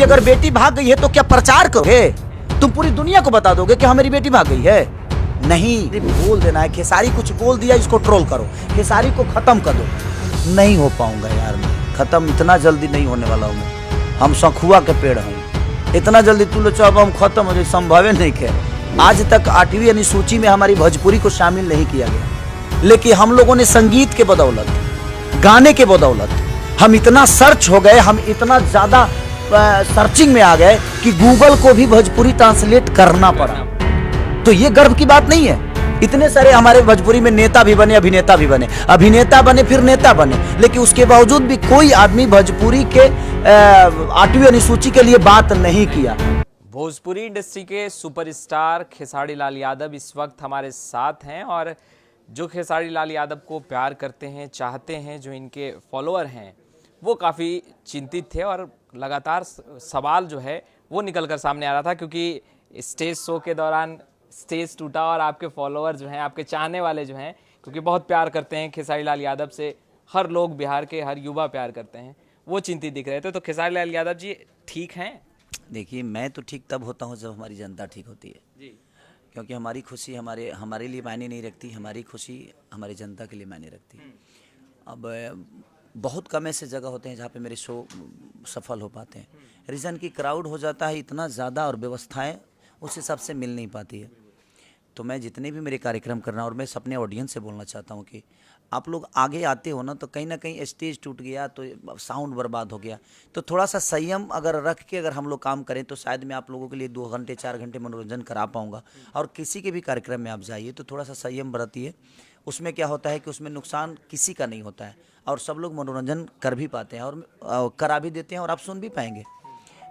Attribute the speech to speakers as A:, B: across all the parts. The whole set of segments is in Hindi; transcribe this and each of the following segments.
A: कि अगर बेटी भाग गई है तो क्या प्रचार करोगे? तुम पूरी दुनिया को बता दोगे कि हाँ मेरी बेटी भाग गई है? नहीं, बोल देना है खेसारी कुछ बोल दिया इसको ट्रोल करो, खेसारी को खत्म कर दो। नहीं हो पाऊंगा यार, मैं खत्म इतना जल्दी नहीं होने वाला हूँ मैं। हम सखुआ के पेड़ हैं, इतना जल्दी तू लोग चाहो हम खत्म हो जाए संभव नहीं है। आज तक 8वीं अनुसूची में हमारी भोजपुरी को शामिल नहीं किया गया, लेकिन हम लोगों ने संगीत के बदौलत, गाने के बदौलत हम इतना सर्च हो गए, हम इतना ज्यादा सर्चिंग में आ गए कि गूगल को भी भोजपुरी ट्रांसलेट करना पड़ा। तो ये गर्व की बात नहीं है। इतने सारे हमारे भोजपुरी में नेता भी बने, अभिनेता भी बने, अभिनेता बने फिर नेता बने, लेकिन उसके बावजूद भी कोई आदमी भोजपुरी के 8वीं अनुसूची के लिए बात नहीं किया।
B: भोजपुरी इंडस्ट्री के सुपरस्टार खेसारी लाल यादव इस वक्त हमारे साथ हैं और जो खेसारी लाल यादव को प्यार करते हैं, चाहते हैं, जो इनके फॉलोअर हैं, वो काफ़ी चिंतित थे और लगातार सवाल जो है वो निकल कर सामने आ रहा था, क्योंकि स्टेज शो के दौरान स्टेज टूटा और आपके फॉलोअर जो हैं, आपके चाहने वाले जो हैं, क्योंकि बहुत प्यार करते हैं खेसारी लाल यादव से, हर लोग बिहार के हर युवा प्यार करते हैं, वो चिंतित दिख रहे थे। तो खेसारी लाल यादव जी ठीक हैं?
A: देखिए, मैं तो ठीक तब होता हूँ जब हमारी जनता ठीक होती है
B: जी।
A: क्योंकि हमारी खुशी हमारे लिए मायने नहीं रखती, हमारी खुशी हमारी जनता के लिए मायने रखती है। अब बहुत कम ऐसे जगह होते हैं जहाँ पे मेरे शो सफल हो पाते हैं। रीज़न की क्राउड हो जाता है इतना ज़्यादा और व्यवस्थाएं उस हिसाब से मिल नहीं पाती है। तो मैं जितने भी मेरे कार्यक्रम करना, और मैं अपने ऑडियंस से बोलना चाहता हूँ कि आप लोग आगे आते हो ना कहीं स्टेज टूट गया तो साउंड बर्बाद हो गया, तो थोड़ा सा संयम अगर रख के अगर हम लोग काम करें तो शायद मैं आप लोगों के लिए 2 घंटे 4 घंटे मनोरंजन करा पाऊँगा। और किसी के भी कार्यक्रम में आप जाइए तो थोड़ा सा संयम बरतिए। उसमें क्या होता है कि उसमें नुकसान किसी का नहीं होता है और सब लोग मनोरंजन कर भी पाते हैं और करा भी देते हैं और आप सुन भी पाएंगे।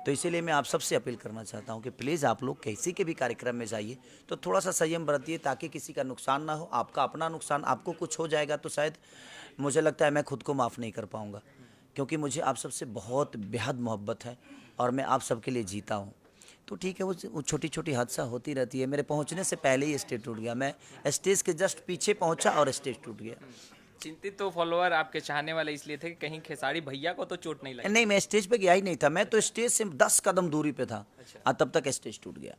A: तो इसीलिए मैं आप सबसे अपील करना चाहता हूं कि प्लीज़ आप लोग किसी के भी कार्यक्रम में जाइए तो थोड़ा सा संयम बरतिए ताकि किसी का नुकसान ना हो। आपका अपना नुकसान, आपको कुछ हो जाएगा तो शायद मुझे लगता है मैं खुद को माफ़ नहीं कर पाऊँगा, क्योंकि मुझे आप सबसे बहुत बेहद मोहब्बत है और मैं आप सबके लिए जीता हूँ। तो ठीक है, वो छोटी छोटी हादसा होती रहती है। मेरे पहुँचने से पहले ही स्टेज टूट गया, मैं स्टेज के जस्ट पीछे पहुँचा और स्टेज टूट गया।
B: चिंतित तो फॉलोअर आपके चाहने वाले इसलिए थे कि कहीं खेसारी भैया को तो चोट नहीं लगी।
A: नहीं, मैं स्टेज पे गया ही नहीं था, मैं तो स्टेज से 10 कदम दूरी पे था।
B: अच्छा।
A: तब तक स्टेज टूट गया।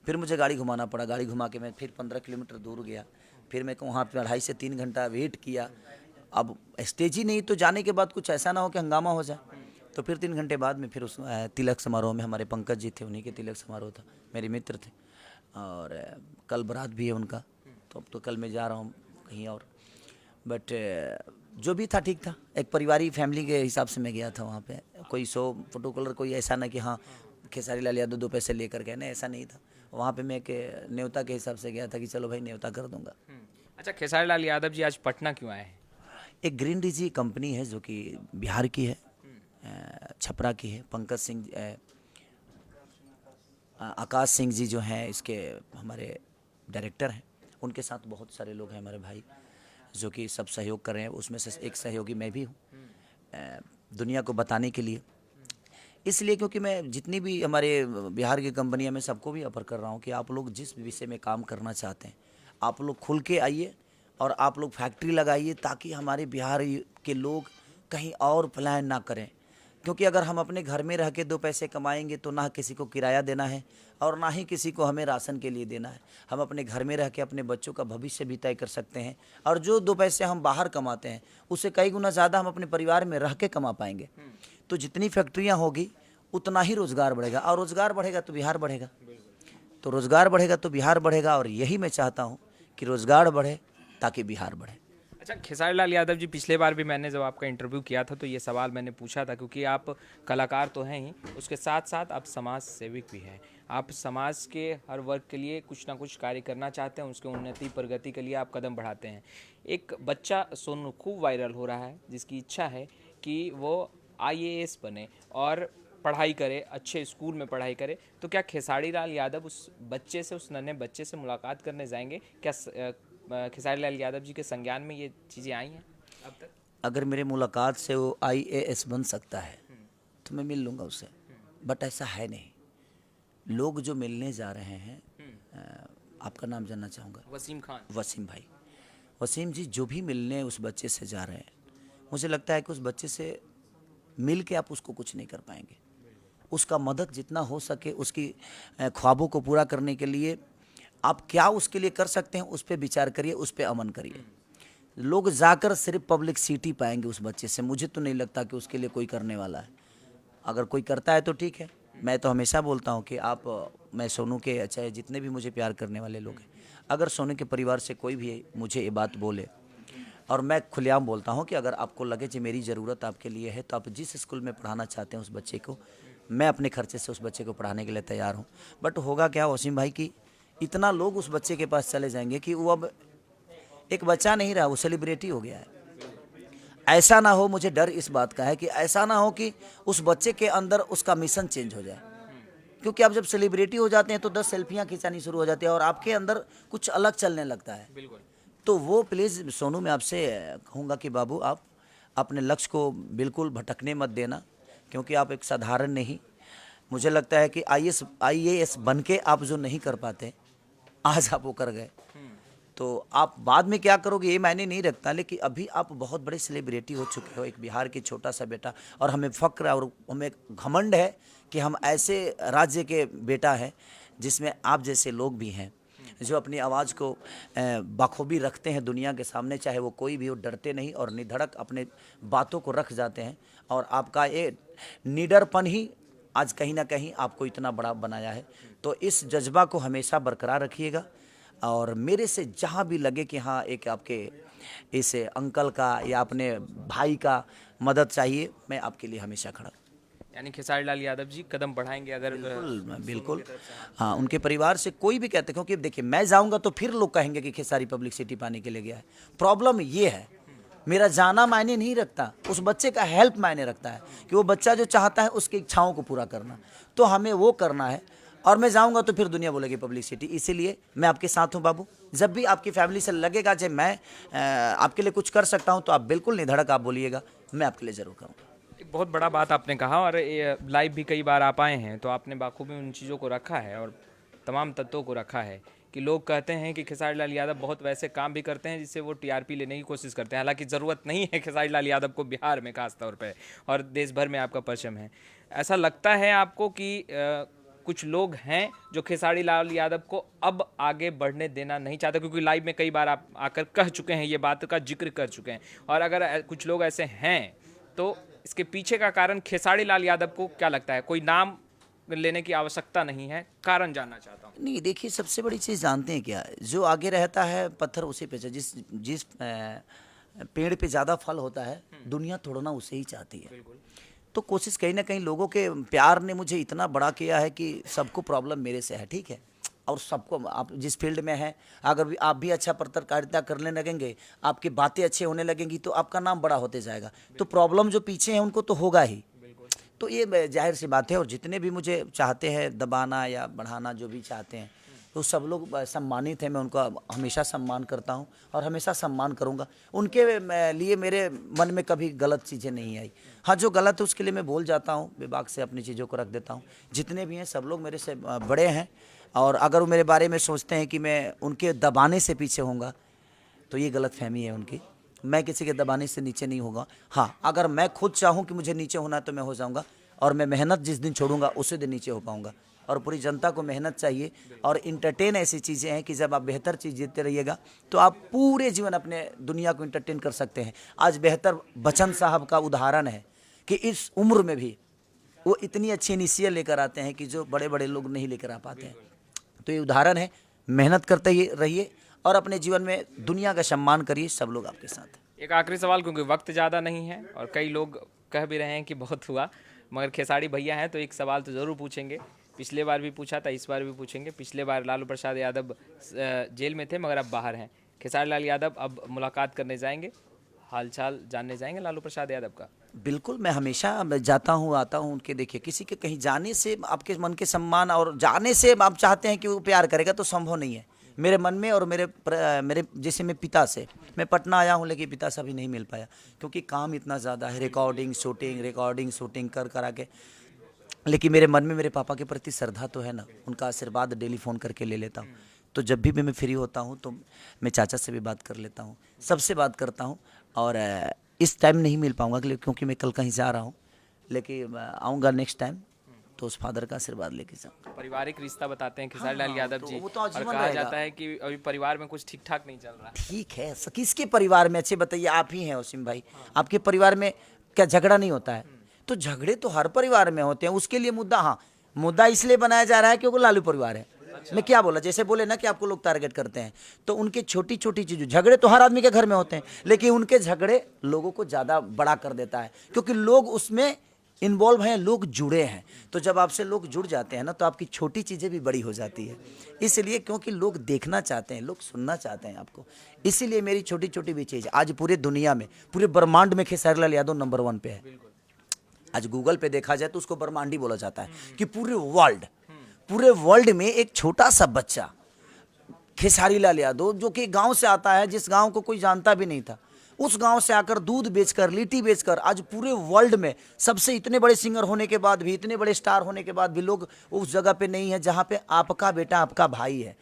A: फिर मुझे गाड़ी घुमाना पड़ा, गाड़ी घुमा के मैं फिर 15 किलोमीटर दूर गया। फिर मैं वहाँ पे 2.5 से 3 घंटा वेट किया। अब स्टेज ही नहीं तो जाने के बाद कुछ ऐसा ना हो कि हंगामा हो जाए। तो फिर 3 घंटे बाद में फिर उस तिलक समारोह में, हमारे पंकज जी थे, उन्हीं के तिलक समारोह था, मेरे मित्र थे, और कल बारात भी है उनका। तो अब तो कल मैं जा रहा हूँ कहीं और, बट जो भी था ठीक था। एक परिवारिक फैमिली के हिसाब से मैं गया था वहाँ पे। कोई शो फोटोकॉलर कोई ऐसा ना कि हाँ खेसारी लाल यादव 2 पैसे लेकर गए, नहीं ऐसा नहीं था। वहाँ पे मैं एक न्योता के हिसाब से गया था कि चलो भाई न्योता कर दूंगा।
B: अच्छा, खेसारी लाल यादव जी आज पटना क्यों आए हैं?
A: एक ग्रीन डीजी कंपनी है जो कि बिहार की है, छपरा की है। पंकज सिंह, आकाश सिंह जी जो हैं इसके हमारे डायरेक्टर हैं, उनके साथ बहुत सारे लोग हैं हमारे भाई जो कि सब सहयोग कर रहे हैं। उसमें से एक सहयोगी मैं भी हूँ, दुनिया को बताने के लिए। इसलिए क्योंकि मैं जितनी भी हमारे बिहार की कंपनियां, मैं सबको भी ऑफर कर रहा हूँ कि आप लोग जिस विषय में काम करना चाहते हैं आप लोग खुल के आइए और आप लोग फैक्ट्री लगाइए, ताकि हमारे बिहार के लोग कहीं और पलायन ना करें। क्योंकि अगर हम अपने घर में रह के 2 पैसे कमाएंगे तो ना किसी को किराया देना है और ना ही किसी को हमें राशन के लिए देना है। हम अपने घर में रह के अपने बच्चों का भविष्य भी तय कर सकते हैं, और जो 2 पैसे हम बाहर कमाते हैं उससे कई गुना ज़्यादा हम अपने परिवार में रह के कमा पाएंगे। तो जितनी फैक्ट्रियाँ होगी उतना ही रोज़गार बढ़ेगा, और रोज़गार बढ़ेगा तो बिहार बढ़ेगा, तो रोज़गार बढ़ेगा तो बिहार बढ़ेगा। और यही मैं चाहता हूँ कि रोज़गार बढ़े ताकि बिहार बढ़े।
B: अच्छा, खेसारी लाल यादव जी, पिछले बार भी मैंने जब आपका इंटरव्यू किया था तो ये सवाल मैंने पूछा था, क्योंकि आप कलाकार तो हैं ही, उसके साथ साथ आप समाज सेवक भी हैं। आप समाज के हर वर्ग के लिए कुछ ना कुछ कार्य करना चाहते हैं, उसके उन्नति प्रगति के लिए आप कदम बढ़ाते हैं। एक बच्चा सोनू खूब वायरल हो रहा है जिसकी इच्छा है कि वो IAS बने और पढ़ाई करे, अच्छे स्कूल में पढ़ाई करे। तो क्या खेसारी लाल यादव उस बच्चे से, उस नन्हे बच्चे से मुलाकात करने जाएंगे? क्या खेसारी लाल यादव जी के संज्ञान में ये चीज़ें आई हैं अब तक?
A: अगर मेरे मुलाकात से वो IAS बन सकता है तो मैं मिल लूँगा उससे, बट ऐसा है नहीं। लोग जो मिलने जा रहे हैं, आपका नाम जानना चाहूँगा।
B: वसीम खान।
A: वसीम भाई, वसीम जी जो भी मिलने उस बच्चे से जा रहे हैं, मुझे लगता है कि उस बच्चे से मिल के आप उसको कुछ नहीं कर पाएंगे। उसका मदद जितना हो सके उसकी ख्वाबों को पूरा करने के लिए आप क्या उसके लिए कर सकते हैं, उस पर विचार करिए, उस पर अमन करिए। लोग जाकर सिर्फ पब्लिसिटी पाएंगे उस बच्चे से, मुझे तो नहीं लगता कि उसके लिए कोई करने वाला है। अगर कोई करता है तो ठीक है। मैं तो हमेशा बोलता हूँ कि मैं सोनू के, चाहे जितने भी मुझे प्यार करने वाले लोग हैं, अगर सोनू के परिवार से कोई भी मुझे ये बात बोले, और मैं खुलेआम बोलता हूँ कि अगर आपको लगे कि मेरी ज़रूरत आपके लिए है, तो आप जिस स्कूल में पढ़ाना चाहते हैं उस बच्चे को, मैं अपने खर्चे से उस बच्चे को पढ़ाने के लिए तैयार हूँ। बट होगा क्या वसीम भाई कि इतना लोग उस बच्चे के पास चले जाएंगे कि वो अब एक बच्चा नहीं रहा, वो सेलिब्रिटी हो गया है। ऐसा ना हो, मुझे डर इस बात का है कि ऐसा ना हो कि उस बच्चे के अंदर उसका मिशन चेंज हो जाए, क्योंकि आप जब सेलिब्रिटी हो जाते हैं तो 10 सेल्फियाँ खिंचानी शुरू हो जाती है और आपके अंदर कुछ अलग चलने लगता है।
B: बिल्कुल।
A: तो वो प्लीज़ सोनू, मैं आपसे कहूँगा कि बाबू आप अपने लक्ष्य को बिल्कुल भटकने मत देना, क्योंकि आप एक साधारण नहीं, मुझे लगता है कि IAS बन के आप जो नहीं कर पाते, आज आप वो कर गए। तो आप बाद में क्या करोगे ये मायने नहीं रखता, लेकिन अभी आप बहुत बड़े सेलिब्रिटी हो चुके हो, एक बिहार की छोटा सा बेटा, और हमें फ़क्र और हमें घमंड है कि हम ऐसे राज्य के बेटा हैं जिसमें आप जैसे लोग भी हैं, जो अपनी आवाज़ को बखूबी रखते हैं दुनिया के सामने, चाहे वो कोई भी हो, डरते नहीं और निधड़क अपने बातों को रख जाते हैं। और आपका ये निडरपन ही आज कहीं ना कहीं आपको इतना बड़ा बनाया है। तो इस जज्बा को हमेशा बरकरार रखिएगा, और मेरे से जहाँ भी लगे कि हाँ एक आपके इस अंकल का या अपने भाई का मदद चाहिए, मैं आपके लिए हमेशा खड़ा हूँ।
B: यानी खेसारी लाल यादव जी कदम बढ़ाएंगे अगर
A: बिल्कुल। हाँ, उनके परिवार से कोई भी कहते, क्योंकि देखिए मैं जाऊंगा तो फिर लोग कहेंगे कि खेसारी पब्लिसिटी पाने के लिए गया है। प्रॉब्लम ये है, मेरा जाना मायने नहीं रखता, उस बच्चे का हेल्प मायने रखता है, कि वो बच्चा जो चाहता है उसकी इच्छाओं को पूरा करना, तो हमें वो करना है। और मैं जाऊंगा तो फिर दुनिया बोलेगी पब्लिसिटी, इसीलिए मैं आपके साथ हूँ बाबू। जब भी आपकी फैमिली से लगेगा कि मैं आपके लिए कुछ कर सकता हूँ, तो आप बिल्कुल निधड़क आप बोलिएगा, मैं आपके लिए ज़रूर करूँगा।
B: एक बहुत बड़ा बात आपने कहा, और लाइव भी कई बार आप आए हैं तो आपने बाखूबी उन चीज़ों को रखा है और तमाम तत्वों को रखा है कि लोग कहते हैं कि खेसारी लाल यादव बहुत वैसे काम भी करते हैं जिससे वो TRP लेने की कोशिश करते हैं। हालांकि ज़रूरत नहीं है खेसारी लाल यादव को बिहार में खास तौर पे, और देश भर में आपका परचम है। ऐसा लगता है आपको कि कुछ लोग हैं जो खेसारी लाल यादव को अब आगे बढ़ने देना नहीं चाहते, क्योंकि लाइव में कई बार आप आकर कह चुके हैं, ये बात का जिक्र कर चुके हैं, और अगर कुछ लोग ऐसे हैं तो इसके पीछे का कारण खेसारी लाल यादव को क्या लगता है? कोई नाम लेने की आवश्यकता नहीं है, कारण जानना चाहता हूँ।
A: नहीं, देखिए सबसे बड़ी चीज़ जानते हैं क्या, जो आगे रहता है पत्थर उसी पे जिस जिस पेड़ पे ज़्यादा फल होता है, दुनिया तोड़ना उसे ही चाहती है। तो कोशिश कहीं ना कहीं लोगों के प्यार ने मुझे इतना बड़ा किया है कि सबको प्रॉब्लम मेरे से है, ठीक है। और सबको, आप जिस फील्ड में हैं, अगर भी आप भी अच्छा पत्रकारिता करने लगेंगे, आपकी बातें अच्छे होने लगेंगी, तो आपका नाम बड़ा होते जाएगा। तो प्रॉब्लम जो पीछे हैं उनको तो होगा ही, तो ये जाहिर सी बात है। और जितने भी मुझे चाहते हैं दबाना या बढ़ाना, जो भी चाहते हैं, तो सब लोग सम्मानित हैं, मैं उनका हमेशा सम्मान करता हूं और हमेशा सम्मान करूंगा। उनके लिए मेरे मन में कभी गलत चीज़ें नहीं आई। हाँ, जो गलत है उसके लिए मैं बोल जाता हूं, बेबाक से अपनी चीज़ों को रख देता हूं। जितने भी हैं सब लोग मेरे से बड़े हैं, और अगर वो मेरे बारे में सोचते हैं कि मैं उनके दबाने से पीछे होऊंगा, तो ये गलत फहमी है उनकी। मैं किसी के दबाने से नीचे नहीं होगा। हाँ, अगर मैं खुद चाहूँ कि मुझे नीचे होना है तो मैं हो जाऊँगा, और मैं मेहनत जिस दिन छोड़ूंगा उसी दिन नीचे हो पाऊँगा। और पूरी जनता को मेहनत चाहिए, और इंटरटेन ऐसी चीज़ें हैं कि जब आप बेहतर चीज़ देते रहिएगा तो आप पूरे जीवन अपने दुनिया को इंटरटेन कर सकते हैं। आज बेहतर बच्चन साहब का उदाहरण है कि इस उम्र में भी वो इतनी अच्छी इनिशियल लेकर आते हैं कि जो बड़े बड़े लोग नहीं लेकर आ पाते हैं। तो ये उदाहरण है, मेहनत करते ही रहिए और अपने जीवन में दुनिया का सम्मान करिए, सब लोग आपके साथ हैं।
B: एक आखिरी सवाल, क्योंकि वक्त ज़्यादा नहीं है और कई लोग कह भी रहे हैं कि बहुत हुआ, मगर खेसारी भैया हैं तो एक सवाल तो ज़रूर पूछेंगे। पिछले बार भी पूछा था, इस बार भी पूछेंगे। पिछले बार लालू प्रसाद यादव जेल में थे, मगर अब बाहर हैं। खेसारी लाल यादव अब मुलाकात करने जाएंगे, हालचाल जानने जाएंगे लालू प्रसाद यादव का?
A: बिल्कुल, मैं हमेशा जाता हूँ, आता हूँ उनके। देखिए, किसी के कहीं जाने से आपके मन के सम्मान, और जाने से आप चाहते हैं कि वो प्यार करेगा, तो संभव नहीं है मेरे मन में। और मेरे जैसे मैं पिता से, मैं पटना आया हूँ लेकिन पिता से अभी नहीं मिल पाया, क्योंकि काम इतना ज़्यादा है, रिकॉर्डिंग शूटिंग कर करा के। लेकिन मेरे मन में मेरे पापा के प्रति श्रद्धा तो है ना, उनका आशीर्वाद डेली फ़ोन करके ले लेता हूँ। तो जब भी मैं फ्री होता हूँ तो मैं चाचा से भी बात कर लेता हूँ, सबसे बात करता हूँ। और इस टाइम नहीं मिल पाऊँगा क्योंकि मैं कल कहीं जा रहा हूँ, लेकिन आऊँगा नेक्स्ट टाइम। तो उस फादर का आशीर्वाद लेके जाऊंगा।
B: पारिवारिक रिश्ता बताते हैं खेसारी लाल यादव
A: तो
B: जी,
A: वो तो
B: और
A: आजीवन
B: कहा
A: रहेगा।
B: जाता है कि अभी परिवार में कुछ ठीक ठाक नहीं चल रहा है।
A: ठीक है, किसके परिवार में अच्छे बताइए, आप ही हैं वसीम भाई, आपके परिवार में क्या झगड़ा नहीं होता है? तो झगड़े तो हर परिवार में होते हैं, उसके लिए मुद्दा, हाँ मुद्दा इसलिए बनाया जा रहा है क्योंकि लालू परिवार है। मैं क्या बोला, जैसे बोले ना कि आपको लोग टारगेट करते हैं, तो उनके छोटी छोटी चीज़ों, झगड़े तो हर आदमी के घर में होते हैं, लेकिन उनके झगड़े लोगों को ज़्यादा बड़ा कर देता है, क्योंकि लोग उसमें इन्वॉल्व हैं, लोग जुड़े हैं। तो जब आपसे लोग जुड़ जाते हैं ना, तो आपकी छोटी चीज़ें भी बड़ी हो जाती है। इसलिए क्योंकि लोग देखना चाहते हैं, लोग सुनना चाहते हैं आपको, इसीलिए मेरी छोटी छोटी भी चीज़ आज पूरे दुनिया में, पूरे ब्रह्मांड में खेसारी लाल यादव नंबर 1 पे है। आज गूगल पे देखा जाए तो उसको ब्रह्मांडी बोला जाता है, कि पूरे वर्ल्ड में एक छोटा सा बच्चा खेसारी लाल यादव, जो कि गांव से आता है, जिस गांव को कोई जानता भी नहीं था, उस गांव से आकर दूध बेचकर, लिट्टी बेचकर, आज पूरे वर्ल्ड में सबसे इतने बड़े सिंगर होने के बाद भी, इतने बड़े स्टार होने के बाद भी लोग उस जगह पे नहीं है जहां पे आपका बेटा, आपका भाई है।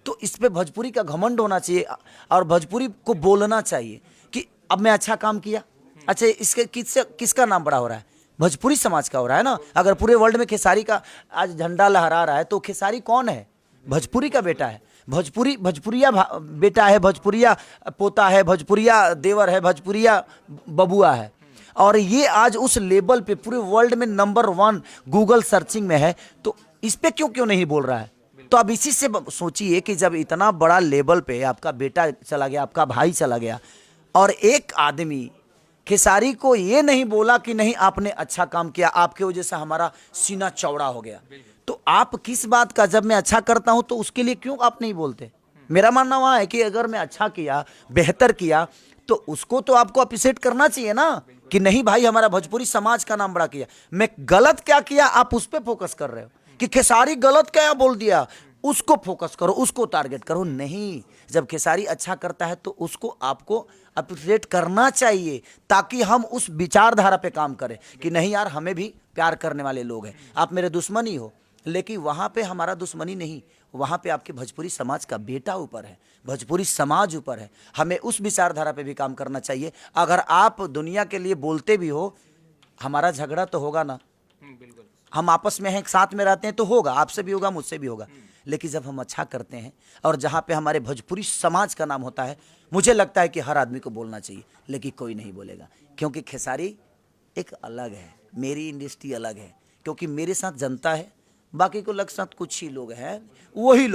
A: तो इस पे भोजपुरी का घमंड होना चाहिए, और भोजपुरी को बोलना चाहिए कि अब मैं अच्छा काम किया। अच्छा, इसके किसका नाम बड़ा हो रहा है? भोजपुरी समाज का हो रहा है ना। अगर पूरे वर्ल्ड में खेसारी का आज झंडा लहरा रहा है, तो खेसारी कौन है? भोजपुरी का बेटा है, भोजपुरिया बेटा है, भोजपुरिया पोता है, भोजपुरिया देवर है, भोजपुरिया बबुआ है। और ये आज उस लेवल पे पूरे वर्ल्ड में नंबर 1 गूगल सर्चिंग में है, तो इस पे क्यों नहीं बोल रहा है? तो अब इसी से सोचिए कि जब इतना बड़ा लेवल पे आपका बेटा चला गया, आपका भाई चला गया, और एक आदमी खेसारी को ये नहीं बोला कि नहीं आपने अच्छा काम किया, आपके वजह से हमारा सीना चौड़ा हो गया, तो आप किस बात का, जब मैं अच्छा करता हूं तो उसके लिए क्यों आप नहीं बोलते? मेरा मानना वहां है कि अगर मैं अच्छा किया, बेहतर किया, तो उसको तो आपको अप्रिशिएट करना चाहिए ना, कि नहीं भाई हमारा भोजपुरी समाज का नाम बड़ा किया। मैं गलत क्या किया आप उस पर फोकस कर रहे हो, कि खेसारी गलत क्या बोल दिया, उसको फोकस करो, उसको टारगेट करो। नहीं, जब खेसारी अच्छा करता है तो उसको आपको अप्रिशिएट करना चाहिए, ताकि हम उस विचारधारा पे काम करें कि नहीं यार, हमें भी प्यार करने वाले लोग हैं। आप मेरे दुश्मन ही हो, लेकिन वहाँ पे हमारा दुश्मनी नहीं, वहाँ पे आपके भोजपुरी समाज का बेटा ऊपर है, भोजपुरी समाज ऊपर है। हमें उस विचारधारा पे भी काम करना चाहिए। अगर आप दुनिया के लिए बोलते भी हो, हमारा झगड़ा तो होगा ना,
B: बिल्कुल।
A: हम आपस में हैं, साथ में रहते हैं, तो होगा, आपसे भी होगा, मुझसे भी होगा। लेकिन जब हम अच्छा करते हैं और जहाँ पे हमारे भोजपुरी समाज का नाम होता है, मुझे लगता है कि हर आदमी को बोलना चाहिए, लेकिन कोई नहीं बोलेगा, क्योंकि खेसारी एक अलग है, मेरी इंडस्ट्री अलग है, क्योंकि मेरे साथ जनता है, बाकी को लग साथ कुछ ही लोग हैं, वही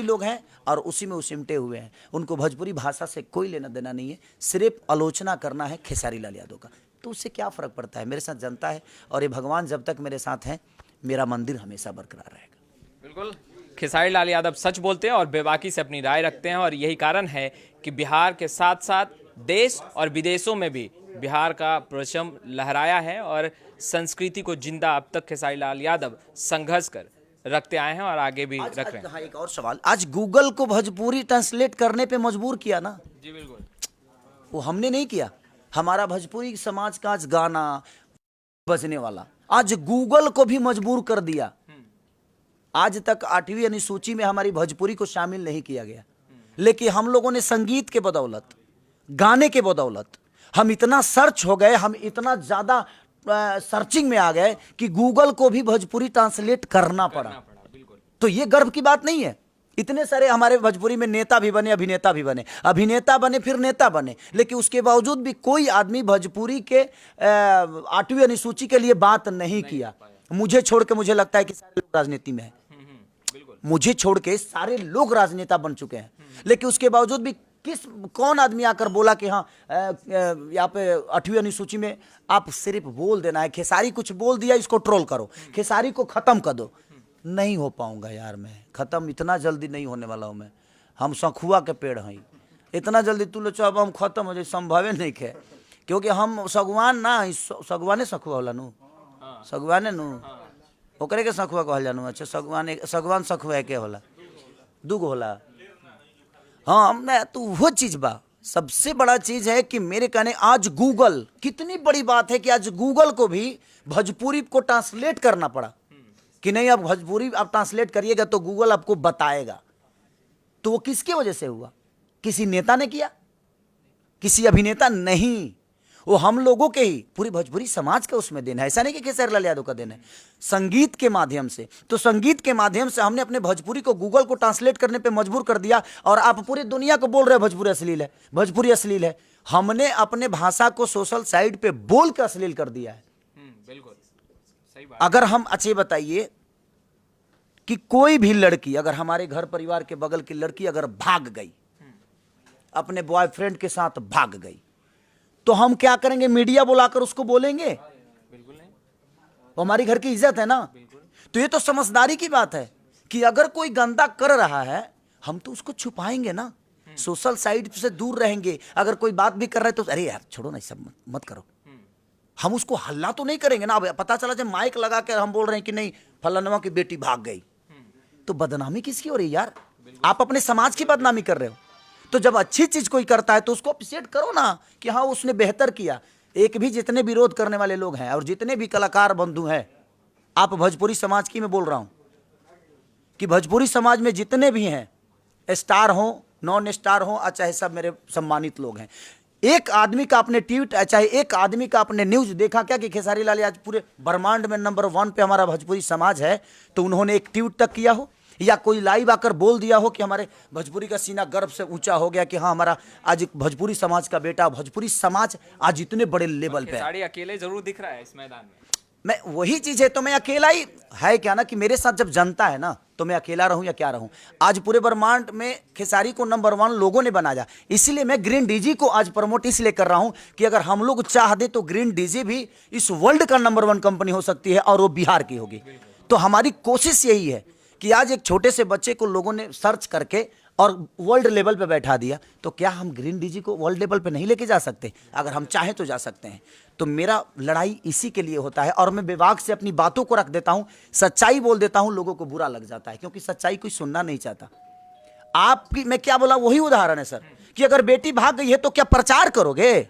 A: लोग हैं और उसी में उसिमटे हुए हैं। उनको भोजपुरी भाषा से कोई लेना देना नहीं है, सिर्फ आलोचना करना है खेसारी लाल यादव का। तो उससे क्या फ़र्क पड़ता है? मेरे साथ जनता है, और ये भगवान जब तक मेरे साथ हैं, मेरा मंदिर हमेशा बरकरार रहेगा।
B: बिल्कुल, खेसारी लाल यादव सच बोलते हैं और बेबाकी से अपनी राय रखते हैं, और यही कारण है कि बिहार के साथ साथ देश और विदेशों में भी बिहार का परचम लहराया है, और संस्कृति को जिंदा अब तक खेसारी लाल यादव संघर्ष कर रखते आए हैं और आगे भी रख रहे हैं।
A: हाँ, एक और सवाल, आज गूगल को भोजपुरी ट्रांसलेट करने पे मजबूर किया ना?
B: जी बिल्कुल,
A: वो हमने नहीं किया। हमारा भोजपुरी समाज का आज गाना बजने वाला आज गूगल को भी मजबूर कर दिया। आज तक 8वीं अनुसूची में हमारी भोजपुरी को शामिल नहीं किया गया, लेकिन हम लोगों ने संगीत के बदौलत, गाने के बदौलत हम इतना सर्च हो गए, हम इतना ज़्यादा सर्चिंग में आ गए कि गूगल को भी भोजपुरी ट्रांसलेट करना पड़ा। तो ये गर्व की बात नहीं है? इतने सारे हमारे भोजपुरी में नेता भी बने, अभिनेता भी बने, अभिनेता बने फिर नेता बने, लेकिन उसके बावजूद भी कोई आदमी भोजपुरी के 8वीं अनुसूची के लिए बात नहीं किया। मुझे छोड़ के मुझे लगता है कि सारे लोग राजनीति में है, मुझे छोड़ के सारे लोग राजनेता बन चुके हैं, लेकिन उसके बावजूद भी कौन आदमी आकर बोला कि हाँ यहाँ पे 8वीं अनुसूची में आप सिर्फ बोल देना है, खेसारी कुछ बोल दिया इसको ट्रोल करो, खेसारी को खत्म कर दो। नहीं हो पाऊंगा यार, मैं खत्म इतना जल्दी नहीं होने वाला हूँ। मैं हम सखुआ के पेड़ हैं, इतना जल्दी तू लोग अब हम खत्म हो जाए संभव नहीं है, क्योंकि हम सगवान ना, सगवाने सखुआ होला नु, सगवाने नु ओकरे के सखुआ कहल जानू। अच्छा, सगवान सखुआ के होला, दूगो होला। हाँ, मैं तो वो चीज बा, सबसे बड़ा चीज है कि मेरे कहने आज गूगल, कितनी बड़ी बात है कि आज गूगल को भी भोजपुरी को ट्रांसलेट करना पड़ा, कि नहीं अब भोजपुरी आप ट्रांसलेट करिएगा तो गूगल आपको बताएगा। तो वो किसकी वजह से हुआ? किसी नेता ने किया? किसी अभिनेता नहीं, वो हम लोगों के ही, पूरी भोजपुरी समाज का उसमें दिन है। ऐसा नहीं कि खेसारी लाल यादव का दिन है। संगीत के माध्यम से, तो संगीत के माध्यम से हमने अपने भोजपुरी को गूगल को ट्रांसलेट करने पे मजबूर कर दिया, और आप पूरी दुनिया को बोल रहे हैं भोजपुरी अश्लील है, भोजपुरी अश्लील है। हमने अपने भाषा को सोशल साइट पे बोल के अश्लील कर दिया है।
B: बिल्कुल सही बात।
A: अगर हम, अच्छे बताइए कि कोई भी लड़की, अगर हमारे घर परिवार के बगल की लड़की अगर भाग गई, अपने बॉयफ्रेंड के साथ भाग गई, तो हम क्या करेंगे? मीडिया बुलाकर उसको बोलेंगे?
B: बिल्कुल नहीं।
A: वो हमारी घर की इज्जत है ना। तो ये तो समझदारी की बात है कि अगर कोई गंदा कर रहा है, हम तो उसको छुपाएंगे ना, सोशल साइट से दूर रहेंगे। अगर कोई बात भी कर रहा है तो अरे यार छोड़ो ना, सब मत करो। हम उसको हल्ला तो नहीं करेंगे ना। अब पता चला जब माइक लगा के हम बोल रहे हैं कि नहीं फलाना की बेटी भाग गई, तो बदनामी किसकी हो रही है यार? आप अपने समाज की बदनामी कर रहे हो। तो जब अच्छी चीज कोई करता है तो उसको अप्रिशिएट करो ना कि हाँ उसने बेहतर किया। एक भी जितने विरोध करने वाले लोग हैं और जितने भी कलाकार बंधु हैं, आप भोजपुरी समाज की मैं बोल रहा हूं कि भोजपुरी समाज में जितने भी हैं, स्टार हो, नॉन स्टार हो, चाहे सब मेरे सम्मानित लोग हैं, एक आदमी का आपने ट्वीट, चाहे एक आदमी का आपने न्यूज देखा क्या कि खेसारी लाल आज पूरे ब्रह्मांड में नंबर 1 पे हमारा भोजपुरी समाज है, तो उन्होंने एक ट्वीट तक किया हो, या कोई लाइव आकर बोल दिया हो कि हमारे भोजपुरी का सीना गर्व से ऊंचा हो गया कि हाँ हमारा आज भोजपुरी समाज का बेटा, भोजपुरी समाज आज इतने बड़े लेवल पे है।
B: खेसारी अकेले जरूर दिख रहा है इस मैदान में।
A: मैं वही चीज है, तो मैं अकेला ही है क्या ना, कि मेरे साथ जब जनता है ना, तो मैं अकेला रहूं या क्या रहूं। आज पूरे ब्रह्मांड में खेसारी को नंबर 1 लोगों ने बनाया, इसलिए मैं ग्रीन डीजी को आज प्रमोट इसलिए कर रहा हूं कि अगर हम लोग चाह दे तो ग्रीन डीजी भी इस वर्ल्ड का नंबर 1 कंपनी हो सकती है, और वो बिहार की होगी। तो हमारी कोशिश यही है कि आज एक छोटे से बच्चे को लोगों ने सर्च करके और वर्ल्ड लेवल पे बैठा दिया, तो क्या हम ग्रीन डीजी को वर्ल्ड लेवल पे नहीं लेके जा सकते? अगर हम चाहें तो जा सकते हैं। तो मेरा लड़ाई इसी के लिए होता है, और मैं विभाग से अपनी बातों को रख देता हूं, सच्चाई बोल देता हूं, लोगों को बुरा लग जाता है क्योंकि सच्चाई कोई सुनना नहीं चाहता। आपकी मैं क्या बोला, वही उदाहरण है सर, कि अगर बेटी भाग गई है तो क्या प्रचार करोगे?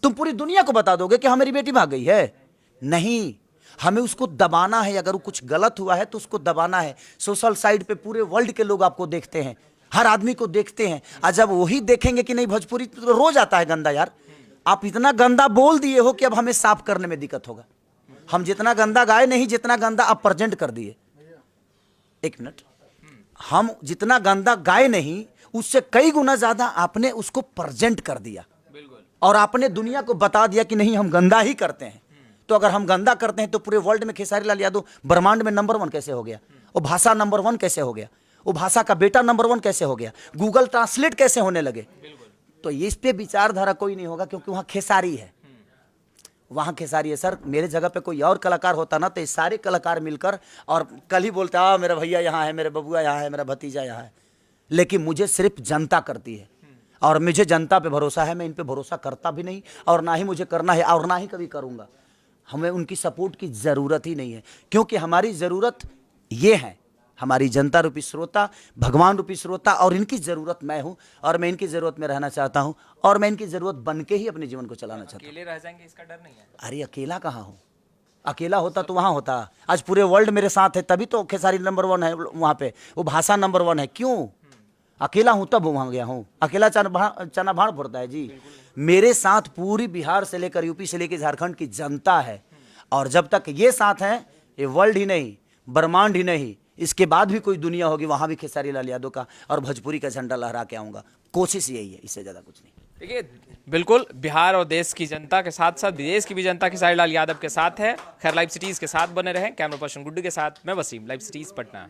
A: तुम पूरी दुनिया को बता दोगे कि हाँ मेरी बेटी भाग गई है? नहीं, हमें उसको दबाना है। अगर वो कुछ गलत हुआ है तो उसको दबाना है। सोशल साइट पे पूरे वर्ल्ड के लोग आपको देखते हैं, हर आदमी को देखते हैं, और जब वही देखेंगे कि नहीं भोजपुरी तो रोज आता है गंदा, यार आप इतना गंदा बोल दिए हो कि अब हमें साफ करने में दिक्कत होगा। हम जितना गंदा गाए नहीं, जितना गंदा आप प्रेजेंट कर दिए। एक मिनट, हम जितना गंदा गाए नहीं, उससे कई गुना ज्यादा आपने उसको प्रेजेंट कर दिया, और आपने दुनिया को बता दिया कि नहीं हम गंदा ही करते हैं। तो अगर हम गंदा करते हैं तो पूरे वर्ल्ड में खेसारी लाल यादव ब्रह्मांड में नंबर 1 कैसे हो गया? वो भाषा नंबर 1 कैसे हो गया? वो भाषा का बेटा नंबर 1 कैसे हो गया? गूगल ट्रांसलेट कैसे होने लगे? तो इस पे विचारधारा कोई नहीं होगा, क्योंकि वहां खेसारी है, वहां खेसारी है। सर मेरे जगह पे कोई और कलाकार होता ना, तो ये सारे कलाकार मिलकर और कल ही बोलते आ मेरा भैया यहाँ है, मेरे बबुआ यहाँ है, मेरा भतीजा यहाँ है। लेकिन मुझे सिर्फ जनता करती है, और मुझे जनता पे भरोसा है। मैं इन पे भरोसा करता भी नहीं, और ना ही मुझे करना है, और ना ही कभी करूँगा। हमें उनकी सपोर्ट की ज़रूरत ही नहीं है, क्योंकि हमारी ज़रूरत ये है, हमारी जनता रूपी श्रोता, भगवान रूपी श्रोता, और इनकी ज़रूरत मैं हूँ, और मैं इनकी ज़रूरत में रहना चाहता हूँ, और मैं इनकी ज़रूरत बन के ही अपने जीवन को चलाना चाहता हूँ।
B: अकेले रह जाएंगे इसका डर नहीं है?
A: अरे अकेला कहाँ हूँ? अकेला होता तो वहाँ होता। आज पूरे वर्ल्ड मेरे साथ है, तभी तो खेसारी नंबर 1 है वहाँ पे, वो भाषा नंबर 1 है। क्यों? अकेला हूँ तब वहाँ गया हूँ। अकेला चना भाड़ फोड़ता है जी। मेरे साथ पूरी बिहार से लेकर यूपी से लेकर झारखंड की जनता है, और जब तक ये साथ हैं, ये वर्ल्ड ही नहीं, ब्रह्मांड ही नहीं, इसके बाद भी कोई दुनिया होगी, वहाँ भी खेसारी लाल यादव का और भोजपुरी का झंडा लहरा के आऊँगा। कोशिश यही है, इससे ज़्यादा कुछ नहीं।
B: देखिए, बिल्कुल बिहार और देश की जनता के साथ साथ विदेश की भी जनता खेसारी लाल यादव के साथ है। खैर, लाइव सिटीज़ के साथ बने रहें। कैमरा पर्सन गुड्डू के साथ मैं वसीम, लाइव सिटीज़ पटना।